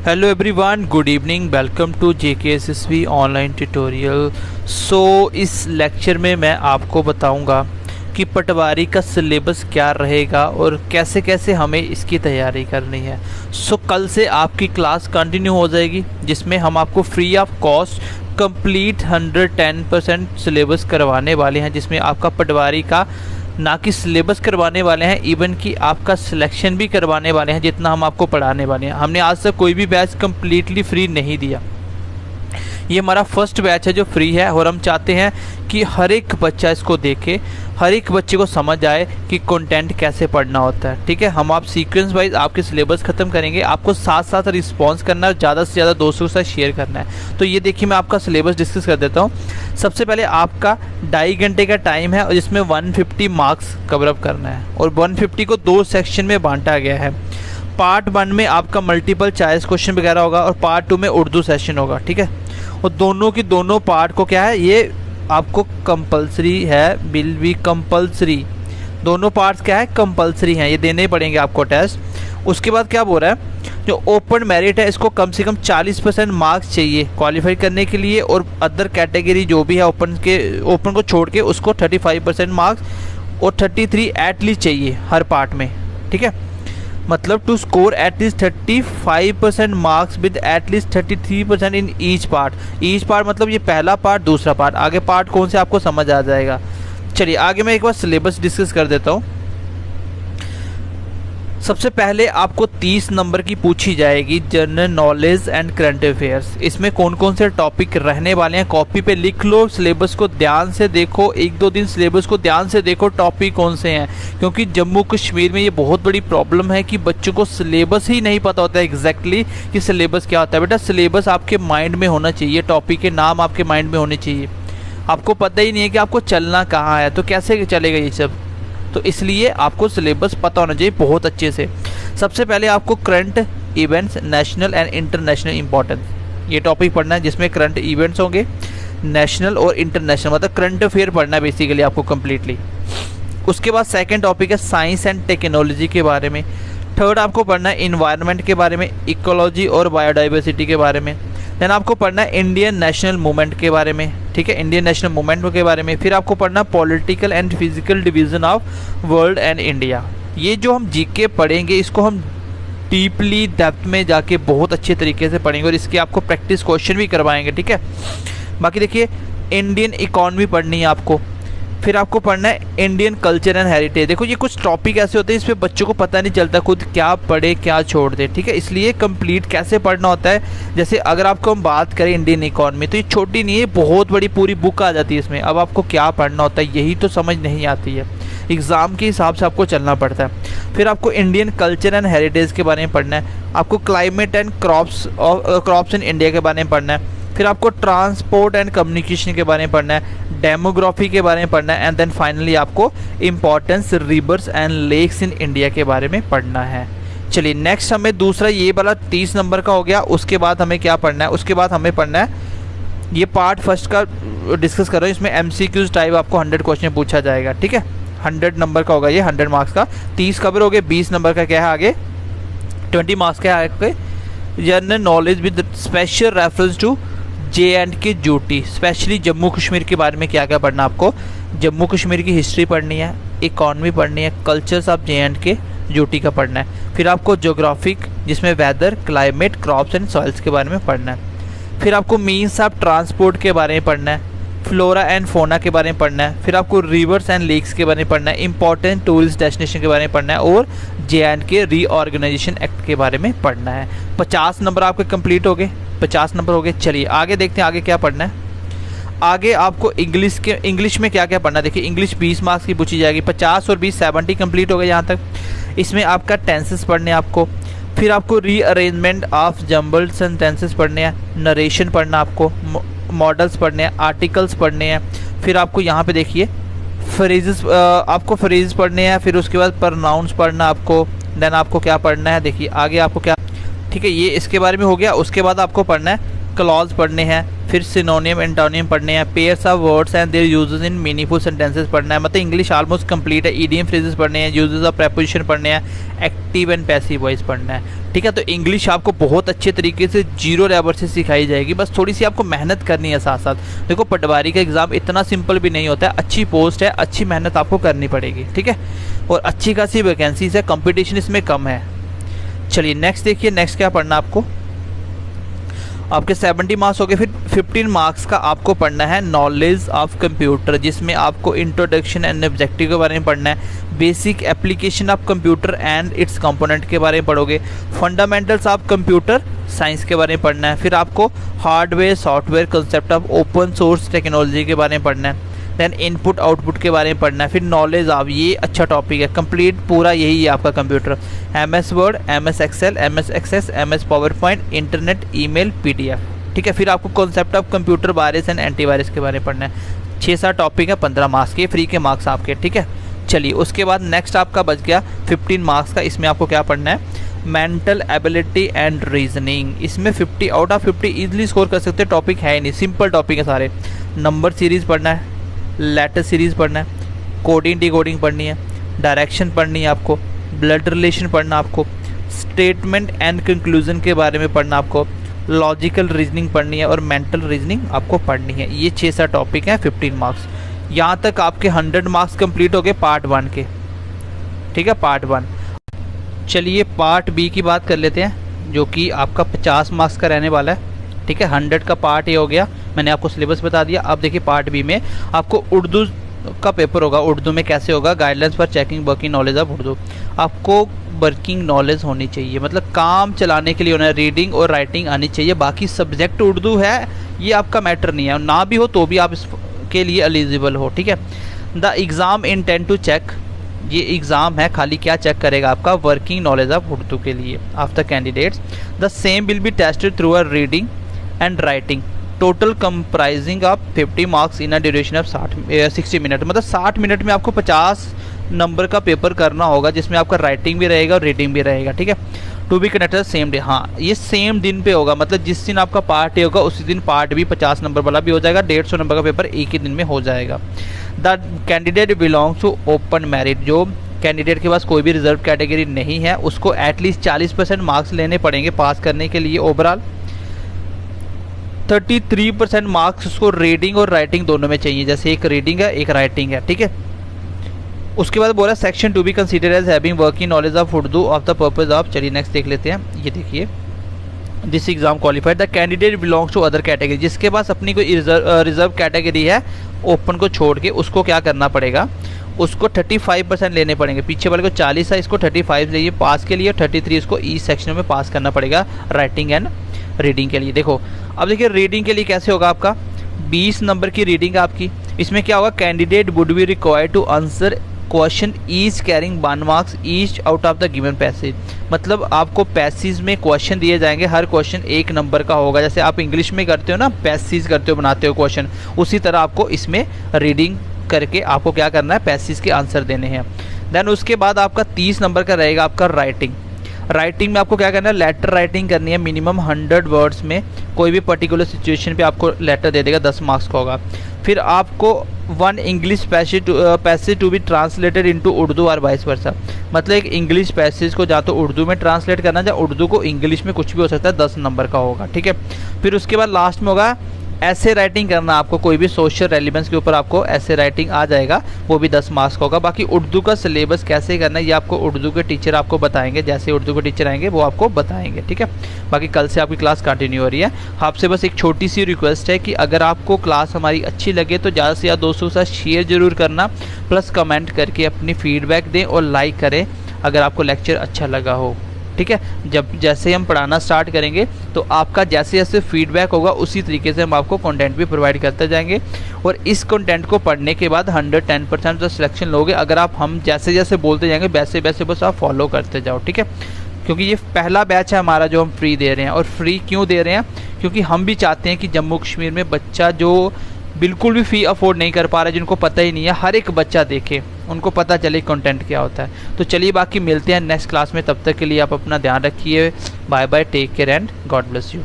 Hello everyone, good evening. Welcome to JKSSV online tutorial. इस lecture में मैं आपको बताऊंगा कि पटवारी का सिलेबस क्या रहेगा और कैसे कैसे हमें इसकी तैयारी करनी है। कल से आपकी क्लास कंटिन्यू हो जाएगी, जिसमें हम आपको free of cost complete 110% syllabus करवाने वाले हैं, जिसमें आपका पटवारी का ना कि सिलेबस करवाने वाले हैं, इवन कि आपका सिलेक्शन भी करवाने वाले हैं। जितना हम आपको पढ़ाने वाले हैं, हमने आज तक कोई भी बैच कम्प्लीटली फ्री नहीं दिया। ये हमारा फर्स्ट बैच है जो फ्री है, और हम चाहते हैं कि हर एक बच्चा इसको देखे, हर एक बच्चे को समझ आए कि कंटेंट कैसे पढ़ना होता है। ठीक है, हम आप सीक्वेंस वाइज आपके सिलेबस ख़त्म करेंगे। आपको साथ साथ रिस्पांस करना है, ज़्यादा से ज़्यादा दोस्तों के साथ शेयर करना है। तो ये देखिए, मैं आपका सिलेबस डिस्कस कर देता हूँ। सबसे पहले आपका 2.5 घंटे का टाइम है, और जिसमें 150 मार्क्स कवर अप करना है, और 150 को 2 सेक्शन में बांटा गया है। पार्ट 1 में आपका मल्टीपल चॉइस क्वेश्चन वगैरह होगा, और पार्ट 2 में उर्दू सेशन होगा। ठीक है, और दोनों की दोनों पार्ट को क्या है, ये आपको कंपलसरी है, विल बी कंपलसरी। दोनों पार्ट्स क्या है, कंपलसरी हैं, ये देने ही पड़ेंगे आपको टेस्ट। उसके बाद क्या बोल रहा है, जो ओपन मेरिट है इसको कम से कम 40% मार्क्स चाहिए क्वालिफाई करने के लिए, और अदर कैटेगरी जो भी है ओपन को छोड़ के उसको 35% मार्क्स और 33 एटलीस्ट चाहिए हर पार्ट में। ठीक है, मतलब to score at least 35% marks with at least 33% in each part. Each part मतलब ये पहला पार्ट, दूसरा पार्ट, आगे पार्ट कौन से आपको समझ आ जाएगा। चलिए आगे मैं एक बार सिलेबस डिस्कस कर देता हूँ। सबसे पहले आपको 30 नंबर की पूछी जाएगी general knowledge and current affairs. इसमें कौन कौन से टॉपिक रहने वाले हैं कॉपी पे लिख लो, सिलेबस को ध्यान से देखो, 1-2 दिन सिलेबस को ध्यान से देखो टॉपिक कौन से हैं, क्योंकि जम्मू कश्मीर में ये बहुत बड़ी प्रॉब्लम है कि बच्चों को सिलेबस ही नहीं पता होता है एग्जैक्टली कि सिलेबस क्या होता है। बेटा सिलेबस आपके माइंड में होना चाहिए, टॉपिक के नाम आपके माइंड में होने चाहिए। आपको पता ही नहीं है कि आपको चलना कहाँ है, तो कैसे चलेगा ये सब। तो इसलिए आपको सिलेबस पता होना चाहिए बहुत अच्छे से। सबसे पहले आपको current events, national and international importance, ये टॉपिक पढ़ना है, जिसमें करंट इवेंट्स होंगे, नेशनल और इंटरनेशनल, मतलब करंट अफेयर पढ़ना है बेसिकली आपको कम्प्लीटली। उसके बाद सेकंड टॉपिक है साइंस एंड टेक्नोलॉजी के बारे में। थर्ड आपको पढ़ना है इन्वायरमेंट के बारे में, इकोलॉजी और बायोडाइवर्सिटी के बारे में। देन आपको पढ़ना है इंडियन नेशनल मूवमेंट के बारे में। ठीक है, इंडियन नेशनल मूवमेंट के बारे में। फिर आपको पढ़ना political and physical division of world and India. ये जो हम जीके पढ़ेंगे, इसको हम डीपली डेप्थ में जाके बहुत अच्छे तरीके से पढ़ेंगे, और इसके आपको प्रैक्टिस क्वेश्चन भी करवाएंगे। ठीक है, बाकी देखिए इंडियन इकॉनमी पढ़नी है आपको। फिर आपको पढ़ना है इंडियन कल्चर एंड हेरिटेज। देखो ये कुछ टॉपिक ऐसे होते हैं इस पे बच्चों को पता नहीं चलता खुद क्या पढ़े क्या छोड़ दे। ठीक है, इसलिए कंप्लीट कैसे पढ़ना होता है। जैसे अगर आपको हम बात करें इंडियन इकॉनमी, तो ये छोटी नहीं है, बहुत बड़ी पूरी बुक आ जाती है इसमें। अब आपको क्या पढ़ना होता है यही तो समझ नहीं आती है, एग्ज़ाम के हिसाब से आपको चलना पड़ता है। फिर आपको इंडियन कल्चर एंड हेरिटेज के बारे में पढ़ना है। आपको climate and crops in India के बारे में पढ़ना है। फिर आपको ट्रांसपोर्ट एंड कम्युनिकेशन के बारे में पढ़ना है, डेमोग्राफी के बारे में पढ़ना है, एंड देन फाइनली आपको importance rivers and lakes in India के बारे में पढ़ना है। चलिए नेक्स्ट हमें दूसरा ये वाला 30 नंबर का हो गया। उसके बाद हमें क्या पढ़ना है, उसके बाद हमें पढ़ना है, ये पार्ट फर्स्ट का डिस्कस कर रहा हूँ, इसमें MCQs टाइप आपको 100 क्वेश्चन पूछा जाएगा। ठीक है, 100 नंबर का होगा ये, 100 मार्क्स का। 30 कवर हो गए, 20 नंबर का क्या है आगे, 20 मार्क्स का है आगे general knowledge with special reference to JNK duty. Specially Jammu Kashmir के बारे में क्या क्या पढ़ना आपको, जम्मू कश्मीर की हिस्ट्री पढ़नी है, इकॉनमी पढ़नी है, कल्चर्स ऑफ JNK ड्यूटी का पढ़ना है। फिर आपको ज्योग्राफिक, जिसमें weather, climate, crops and soils के बारे में पढ़ना है। फिर आपको मीन्स ऑफ ट्रांसपोर्ट के बारे में पढ़ना है, फ्लोरा एंड फोना के बारे में पढ़ना है। फिर आपको रिवर्स एंड लेक्स के बारे में पढ़ना है, इंपॉर्टेंट टूरिस्ट डेस्टिनेशन के बारे में पढ़ना है, और JNK रीऑर्गेनाइजेशन एक्ट के बारे में पढ़ना है। 50 नंबर आपके कंप्लीट हो गए, 50 नंबर हो गए। चलिए आगे देखते हैं आगे क्या पढ़ना है। आगे आपको इंग्लिश में क्या क्या पढ़ना है। देखिए इंग्लिश 20 मार्क्स की पूछी जाएगी, 50 और 20 70 कंप्लीट हो गए यहाँ तक। इसमें आपका टेंसेस पढ़ने हैं आपको। फिर आपको रीअरेंजमेंट ऑफ जम्बल्ड सेंटेंसेस पढ़ने हैं, नरेशन पढ़ना आपको, मॉडल्स पढ़ने हैं, आर्टिकल्स पढ़ने हैं। फिर आपको यहाँ पे देखिए फ्रेजेस, आपको फ्रेजेस पढ़ने हैं। फिर उसके बाद प्रोनाउंस पढ़ना आपको। देन आपको क्या पढ़ना है, देखिए आगे आपको क्या, ठीक है ये इसके बारे में हो गया। उसके बाद आपको पढ़ना है क्लॉज पढ़ने हैं, फिर सिनोनियम एंटोनियम पढ़ने हैं, pairs of words and there uses in meaningful sentences पढ़ना है। मतलब इंग्लिश ऑलमोस्ट कंप्लीट है। ईडियम फ्रेजेस पढ़ने हैं, यूजेस ऑफ प्रेपोजिशन पढ़ने हैं, एक्टिव एंड पैसिव वॉइस पढ़ना है। ठीक है, तो इंग्लिश आपको बहुत अच्छे तरीके से जीरो लेवल से सिखाई जाएगी, बस थोड़ी सी आपको मेहनत करनी है साथ साथ। देखो पटवारी का एग्ज़ाम इतना सिंपल भी नहीं होता है, अच्छी पोस्ट है, अच्छी मेहनत आपको करनी पड़ेगी। ठीक है, और अच्छी खासी वैकेंसीज है, कंपटीशन इसमें कम है। चलिए नेक्स्ट देखिए, नेक्स्ट क्या पढ़ना आपको। आपके 70 मार्क्स हो गए। फिर 15 मार्क्स का आपको पढ़ना है नॉलेज ऑफ कंप्यूटर, जिसमें आपको इंट्रोडक्शन एंड ऑब्जेक्टिव के बारे में पढ़ना है, basic application of computer and it's component के बारे में पढ़ोगे, फंडामेंटल्स ऑफ कंप्यूटर साइंस के बारे में पढ़ना है, फिर आपको hardware software concept of open source technology के बारे में पढ़ना है, देन इनपुट आउटपुट के बारे में पढ़ना है, फिर नॉलेज ऑफ, ये अच्छा टॉपिक है, कंप्लीट पूरा यही है आपका computer, MS Word, MS Excel, MS Access, MS Power Point, internet, email, PDF। ठीक है, फिर आपको concept of computer virus and antivirus के बारे में पढ़ना है। 6-7 टॉपिक है, 15 मार्क्स के, फ्री के मार्क्स आपके। ठीक है, चलिए उसके बाद नेक्स्ट आपका बच गया 15 मार्क्स का। इसमें आपको क्या पढ़ना है, मेंटल एबिलिटी एंड रीजनिंग। इसमें 50 आउट ऑफ 50 ईजिली स्कोर कर सकते हैं, टॉपिक है ही नहीं, सिंपल टॉपिक है सारे। नंबर सीरीज़ पढ़ना है, लेटर सीरीज़ पढ़ना है, कोडिंग डिकोडिंग पढ़नी है, डायरेक्शन पढ़नी है आपको, ब्लड रिलेशन पढ़ना आपको, स्टेटमेंट एंड कंक्लूजन के बारे में पढ़ना आपको, लॉजिकल रीजनिंग पढ़नी है और मेंटल रीजनिंग आपको पढ़नी है। ये 6-7 टॉपिक हैं, 15 मार्क्स। यहाँ तक आपके 100 मार्क्स कंप्लीट हो गए पार्ट 1 के। ठीक है, पार्ट 1। चलिए पार्ट बी की बात कर लेते हैं, जो कि आपका 50 मार्क्स का रहने वाला है। ठीक है, 100 का पार्ट ए हो गया, मैंने आपको सिलेबस बता दिया। अब देखिए पार्ट बी में आपको उर्दू का पेपर होगा। उर्दू में कैसे होगा, guidelines for checking working knowledge of Urdu. आपको वर्किंग नॉलेज होनी चाहिए, मतलब काम चलाने के लिए होना है, रीडिंग और राइटिंग आनी चाहिए। बाकी सब्जेक्ट उर्दू है, ये आपका मैटर नहीं है, ना भी हो तो भी आप इसके लिए एलिजिबल हो। ठीक है, the exam intend to check, ये एग्ज़ाम है खाली क्या चेक करेगा, आपका वर्किंग नॉलेज ऑफ उर्दू के लिए of the candidates. The same will be tested through a reading and writing, total comprising of 50 marks in a duration of 60 minute. मतलब 60 minute में आपको 50 नंबर का पेपर करना होगा, जिसमें आपका राइटिंग भी रहेगा और रीडिंग भी रहेगा। ठीक है, to be conducted same day. हाँ, ये सेम दिन पे होगा, मतलब जिस दिन आपका पार्ट ए होगा उसी दिन पार्ट बी 50 नंबर वाला भी हो जाएगा। 150 नंबर का पेपर एक ही दिन में हो जाएगा। The candidate belongs to open merit, जो कैंडिडेट के पास कोई भी रिजर्व कैटेगरी नहीं है उसको एटलीस्ट 40% मार्क्स लेने पड़ेंगे पास करने के लिए ओवरऑल। 33% मार्क्स उसको रीडिंग और राइटिंग दोनों में चाहिए, जैसे एक रीडिंग है एक राइटिंग है। ठीक है, उसके बाद बोला section to be consider as having working knowledge of Urdu of the purpose of. चलिए नेक्स्ट देख लेते हैं। ये देखिए, this exam qualified the candidate belongs to other category, जिसके पास अपनी कोई रिजर्व कैटेगरी है ओपन को छोड़ के, उसको क्या करना पड़ेगा, उसको 35% लेने पड़ेंगे। पीछे वाले को 40 है, इसको 35 लिए पास के लिए, 33 इसको ई सेक्शन में पास करना पड़ेगा राइटिंग एंड रीडिंग के लिए। देखो अब देखिए रीडिंग के लिए कैसे होगा, आपका 20 नंबर की रीडिंग आपकी। इसमें क्या होगा, candidate would be required to answer question each carrying 1 marks each out of the given passage. मतलब आपको पैसेज में क्वेश्चन दिए जाएंगे, हर क्वेश्चन 1 नंबर का होगा। जैसे आप इंग्लिश में करते हो ना, पैसेज करते हो, बनाते हो क्वेश्चन, उसी तरह आपको इसमें रीडिंग करके आपको क्या करना है, पैसेज के आंसर देने हैं। देन उसके बाद आपका 30 नंबर का रहेगा आपका राइटिंग। राइटिंग में आपको क्या करना है, लेटर राइटिंग करनी है मिनिमम 100 वर्ड्स में। कोई भी पर्टिकुलर सिचुएशन पे आपको लेटर दे देगा, 10 मार्क्स का होगा। फिर आपको 1 English passage to be translated into Urdu और वाइस वर्सा। मतलब एक इंग्लिश पैसेज को या तो उर्दू में ट्रांसलेट करना, या उर्दू को इंग्लिश में, कुछ भी हो सकता है, 10 नंबर का होगा। ठीक है, फिर उसके बाद लास्ट में होगा ऐसे राइटिंग करना। आपको कोई भी सोशल रेलिवेंस के ऊपर आपको ऐसे राइटिंग आ जाएगा, वो भी 10 मार्क्स का होगा। बाकी उर्दू का सिलेबस कैसे करना है ये आपको उर्दू के टीचर आपको बताएंगे, जैसे उर्दू के टीचर आएंगे वो आपको बताएंगे। ठीक है, बाकी कल से आपकी क्लास कंटिन्यू हो रही है। आपसे बस एक छोटी सी रिक्वेस्ट है कि अगर आपको क्लास हमारी अच्छी लगे तो ज़्यादा से ज़्यादा दोस्तों के साथ शेयर जरूर करना, प्लस कमेंट करके अपनी फीडबैक दें और लाइक करें अगर आपको लेक्चर अच्छा लगा हो। ठीक है, जब जैसे हम पढ़ाना स्टार्ट करेंगे तो आपका जैसे जैसे फीडबैक होगा उसी तरीके से हम आपको कंटेंट भी प्रोवाइड करते जाएंगे। और इस कंटेंट को पढ़ने के बाद 110% तो सिलेक्शन लोगे अगर आप हम जैसे जैसे बोलते जाएंगे वैसे वैसे बस आप फॉलो करते जाओ। ठीक है, क्योंकि ये पहला बैच है हमारा जो हम फ्री दे रहे हैं। और फ्री क्यों दे रहे हैं, क्योंकि हम भी चाहते हैं कि जम्मू कश्मीर में बच्चा जो बिल्कुल भी फ़ी अफोर्ड नहीं कर पा रहा है, जिनको पता ही नहीं है, हर एक बच्चा देखे, उनको पता चले कंटेंट क्या होता है। तो चलिए बाकी मिलते हैं नेक्स्ट क्लास में, तब तक के लिए आप अपना ध्यान रखिए। Bye bye, take care and God bless you.